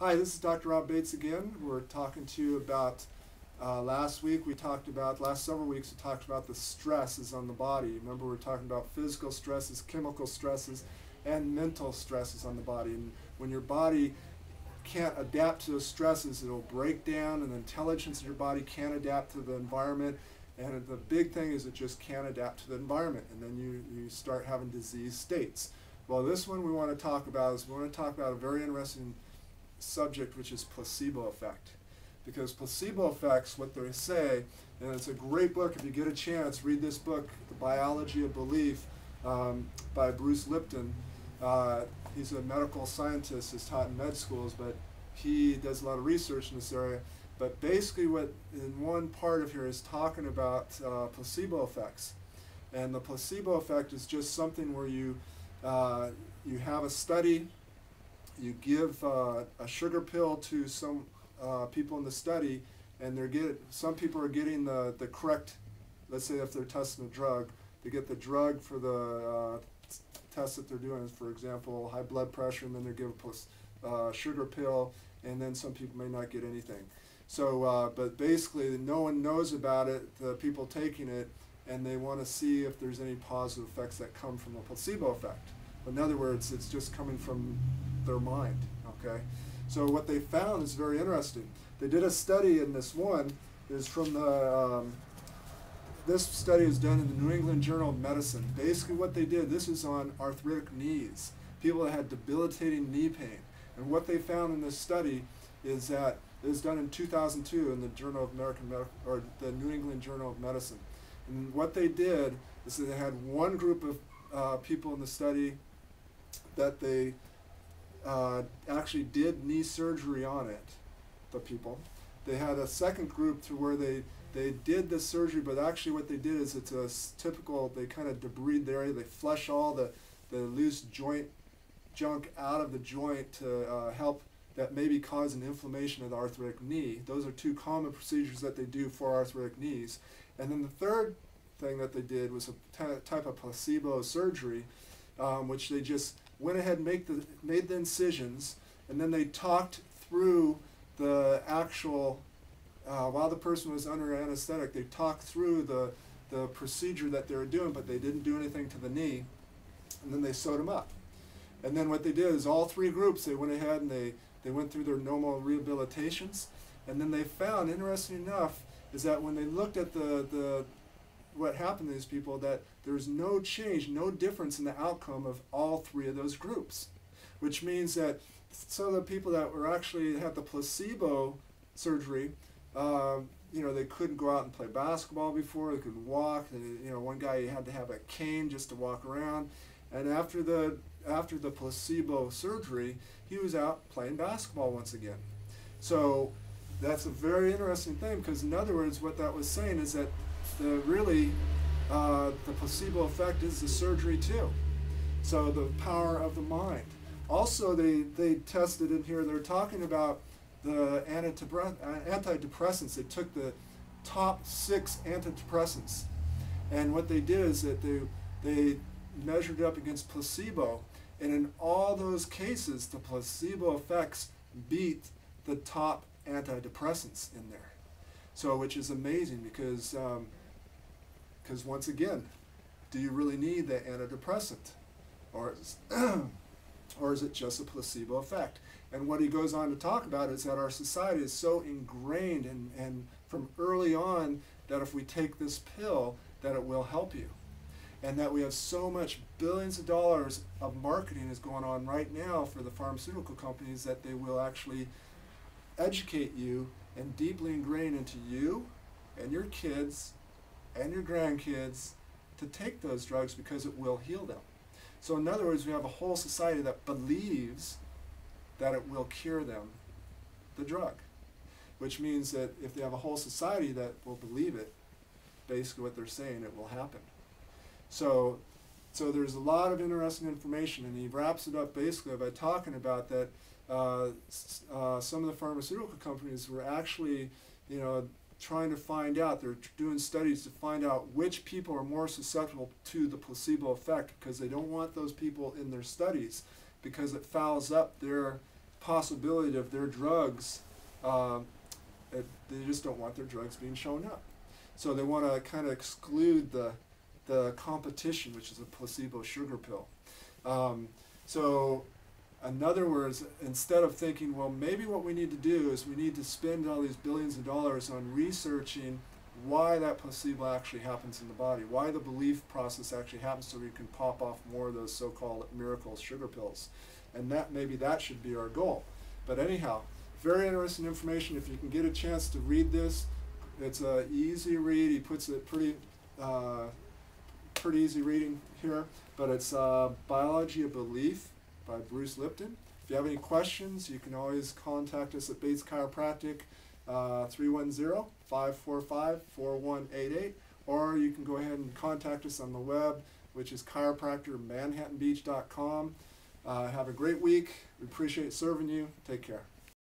Hi, this is Dr. Rob Bates again. We're talking to you about, last several weeks we talked about the stresses on the body. Remember, we're talking about physical stresses, chemical stresses, and mental stresses on the body. And when your body can't adapt to those stresses, it'll break down, and the intelligence in your body can't adapt to the environment. And the big thing is it just can't adapt to the environment, and then you start having disease states. Well, this one we want to talk about a very interesting subject, which is placebo effect. Because placebo effects, what they say, and it's a great book, if you get a chance, read this book, The Biology of Belief, by Bruce Lipton. He's a medical scientist, he's taught in med schools, but he does a lot of research in this area. But basically what in one part of here is talking about placebo effects. And the placebo effect is just something where you have a study. You give a sugar pill to some people in the study, and some people are getting the correct, let's say if they're testing a drug, they get the drug for the test that they're doing, for example, high blood pressure, and then they give a sugar pill, and then some people may not get anything. So, but basically no one knows about it, the people taking it, and they want to see if there's any positive effects that come from the placebo effect. In other words, it's just coming from their mind, okay? So what they found is very interesting. They did a study, and this one is from the, this study is done in the New England Journal of Medicine. Basically what they did, this is on arthritic knees, people that had debilitating knee pain. And what they found in this study is that it was done in 2002 in the Journal of or the New England Journal of Medicine. And what they did is that they had one group of people in the study that they actually did knee surgery on it, the people. They had a second group to where they did the surgery, but actually what they did is it's a typical, they kind of debride the area, they flush all the loose joint junk out of the joint to help that maybe cause an inflammation of the arthritic knee. Those are two common procedures that they do for arthritic knees. And then the third thing that they did was a type of placebo surgery, which they just went ahead and made the incisions, and then they talked through the actual, while the person was under anesthetic, they talked through the procedure that they were doing, but they didn't do anything to the knee, and then they sewed them up. And then what they did is all three groups, they went ahead and they went through their normal rehabilitations, and then they found, interesting enough, is that when they looked at what happened to these people, that there's no change, no difference in the outcome of all three of those groups. Which means that some of the people that were actually had the placebo surgery, they couldn't go out and play basketball before, they couldn't walk, one guy had to have a cane just to walk around, and after the placebo surgery, he was out playing basketball once again. So that's a very interesting thing, because in other words, what that was saying is that the placebo effect is the surgery too. So the power of the mind. Also, they tested in here, they're talking about the antidepressants. They took the top 6 antidepressants, and what they did is that they measured it up against placebo, and in all those cases, the placebo effects beat the top antidepressants in there. So, which is amazing, because once again, do you really need the antidepressant, or is it just a placebo effect? And what he goes on to talk about is that our society is so ingrained and from early on that if we take this pill, that it will help you. And that we have so much billions of dollars of marketing is going on right now for the pharmaceutical companies that they will actually educate you and deeply ingrain into you and your kids and your grandkids to take those drugs because it will heal them. So in other words, we have a whole society that believes that it will cure them, the drug. Which means that if they have a whole society that will believe it, basically what they're saying, it will happen. So there's a lot of interesting information, and he wraps it up basically by talking about that some of the pharmaceutical companies were actually, trying to find out, they're doing studies to find out which people are more susceptible to the placebo effect, because they don't want those people in their studies, because it fouls up their possibility of their drugs, they just don't want their drugs being shown up. So they want to kind of exclude the competition, which is a placebo sugar pill. So in other words, instead of thinking, well, maybe what we need to do is we need to spend all these billions of dollars on researching why that placebo actually happens in the body, why the belief process actually happens, so we can pop off more of those so-called miracle sugar pills. And that maybe that should be our goal. But anyhow, very interesting information. If you can get a chance to read this, it's an easy read. He puts it pretty easy reading here, but it's Biology of Belief by Bruce Lipton. If you have any questions, you can always contact us at Bates Chiropractic, 310-545-4188, or you can go ahead and contact us on the web, which is chiropractormanhattanbeach.com. Have a great week. We appreciate serving you. Take care.